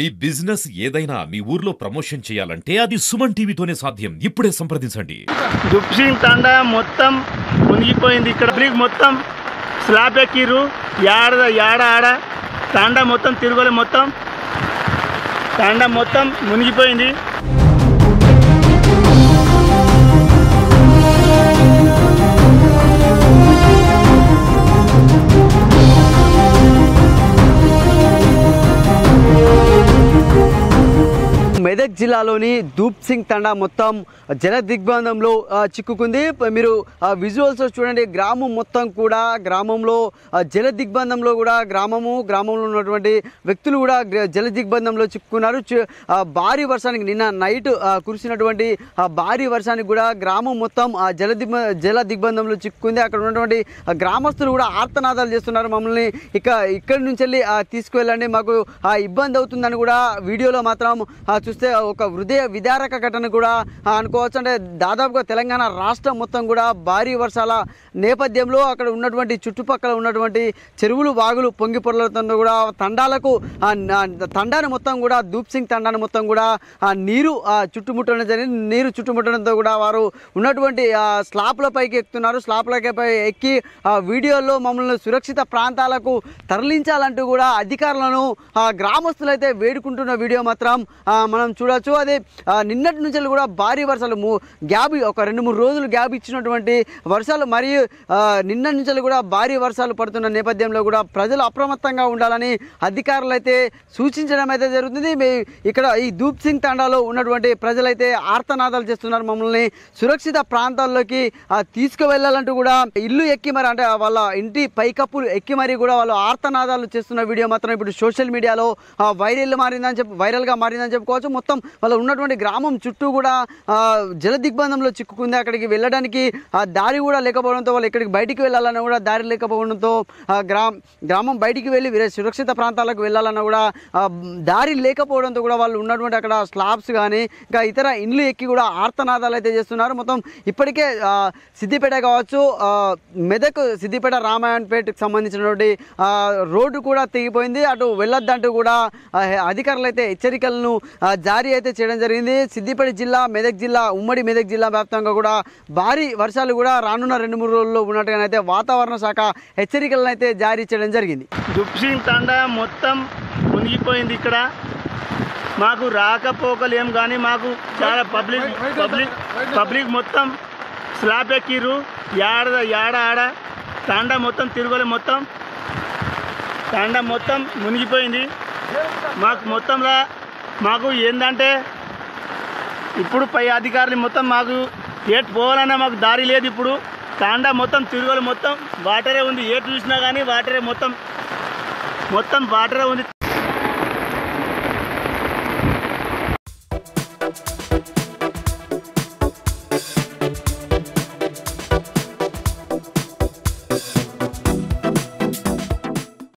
మీ business ఏదైనా మీ ఊర్లో promotion చేయాలంటే అది సుమన్ టీవీతోనే సాధ్యం. ఇప్పుడే సంప్రదించండి. దుప్సింగ్ తండా మొత్తం మునిగిపోయింది. ఇక్కడ బ్రిక్ మొత్తం స్లాబ్ ఎక్కిర్రు. ఆడ తండా మొత్తం తిరగలే. మొత్తం తండా మొత్తం మునిగిపోయింది. మెదక్ జిల్లాలోని దూప్సింగ్ తండా మొత్తం జల దిగ్బంధంలో చిక్కుకుంది. మీరు విజువల్స్ చూడండి. గ్రామం మొత్తం కూడా గ్రామంలో జల దిగ్బంధంలో కూడా గ్రామంలో ఉన్నటువంటి వ్యక్తులు కూడా జల దిగ్బంధంలో చిక్కుకున్నారు. భారీ వర్షానికి నిన్న నైట్ కురిసినటువంటి భారీ వర్షానికి కూడా గ్రామం మొత్తం జల దిగ్బంధంలో చిక్కుకుంది. అక్కడ ఉన్నటువంటి గ్రామస్తులు కూడా ఆర్తనాదాలు చేస్తున్నారు. మమ్మల్ని ఇక్కడి నుంచి వెళ్ళి తీసుకువెళ్ళండి, మాకు ఇబ్బంది అవుతుందని కూడా వీడియోలో మాత్రం చూస్తే ఒక హృదయ విదారక ఘటన కూడా అనుకోవచ్చు. అంటే దాదాపుగా తెలంగాణ రాష్ట్రం మొత్తం కూడా భారీ వర్షాల నేపథ్యంలో అక్కడ ఉన్నటువంటి చుట్టుపక్కల ఉన్నటువంటి చెరువులు వాగులు పొంగి పొరలతో కూడా తండాను మొత్తం కూడా దూప్సింగ్ తండాను మొత్తం కూడా నీరు చుట్టుముట్టడం జరిగింది. నీరు చుట్టుముట్టడంతో కూడా వారు ఉన్నటువంటి స్లాప్ల పైకి ఎక్కుతున్నారు. స్లాప్లపై ఎక్కి వీడియోలో మమ్మల్ని సురక్షిత ప్రాంతాలకు తరలించాలంటూ కూడా అధికారులను గ్రామస్తులు అయితే వేడుకుంటున్న వీడియో మాత్రం మనం చూడవచ్చు. అదే నిన్నటి నుంచి కూడా భారీ వర్షాలు గ్యాప్ ఒక 2-3 రోజులు గ్యాప్ ఇచ్చినటువంటి వర్షాలు మరియు నిన్నటి నుంచి కూడా భారీ వర్షాలు పడుతున్న నేపథ్యంలో కూడా ప్రజలు అప్రమత్తంగా ఉండాలని అధికారులు అయితే సూచించడం అయితే జరుగుతుంది. ఇక్కడ ఈ దూప్సింగ్ తండాలో ఉన్నటువంటి ప్రజలైతే ఆర్తనాదాలు చేస్తున్నారు. మమ్మల్ని సురక్షిత ప్రాంతాల్లోకి తీసుకువెళ్ళాలంటూ కూడా ఇల్లు ఎక్కి మరి అంటే వాళ్ళ ఇంటి పైకప్పులు ఎక్కి మరి కూడా వాళ్ళు ఆర్తనాదాలు చేస్తున్న వీడియో మాత్రం ఇప్పుడు సోషల్ మీడియాలో వైరల్గా మారిందని చెప్పుకోవచ్చు. మొత్తం వాళ్ళు ఉన్నటువంటి గ్రామం చుట్టూ కూడా జల దిగ్బంధంలో చిక్కుకుంది. అక్కడికి వెళ్ళడానికి దారి కూడా లేకపోవడంతో వాళ్ళు ఎక్కడికి బయటికి వెళ్ళాలన్నా కూడా దారి లేకపోవడంతో గ్రామం బయటికి వెళ్ళి సురక్షిత ప్రాంతాలకు వెళ్ళాలన్నా కూడా దారి లేకపోవడంతో కూడా వాళ్ళు ఉన్నటువంటి అక్కడ స్లాబ్స్ కానీ ఇంకా ఇతర ఇండ్లు ఎక్కి కూడా ఆర్తనాదాలు అయితే చేస్తున్నారు. మొత్తం ఇప్పటికే సిద్దిపేట కావచ్చు, మెదక్ సిద్దిపేట రామాయణపేటకు సంబంధించినటువంటి రోడ్డు కూడా తెగిపోయింది. అటు వెళ్ళొద్దంటూ కూడా అధికారులు అయితే హెచ్చరికలను జారీ అయితే చేయడం జరిగింది. సిద్దిపేట జిల్లా, మెదక్ జిల్లా, ఉమ్మడి మెదక్ జిల్లా వ్యాప్తంగా కూడా భారీ వర్షాలు కూడా రానున్న 2-3 రోజుల్లో ఉన్నట్టుగానైతే వాతావరణ శాఖ హెచ్చరికలను అయితే జారీ చేయడం జరిగింది. దుప్సింగ్ తండా మొత్తం మునిగిపోయింది. ఇక్కడ మాకు రాకపోకలు ఏం కానీ మాకు చాలా పబ్లిక్ మొత్తం స్లాబ్ ఎక్కిర్రు. ఆడ తండా మొత్తం తిరగలే. మొత్తం తండా మొత్తం మునిగిపోయింది. మాకు ఏంటంటే ఇప్పుడు పై అధికారులు మొత్తం మాకు పోవాలన్నా మాకు దారి లేదు. ఇప్పుడు తాండా మొత్తం తిరుగులు మొత్తం వాటరే ఉంది. చూసినా కానీ వాటరే మొత్తం వాటరే ఉంది.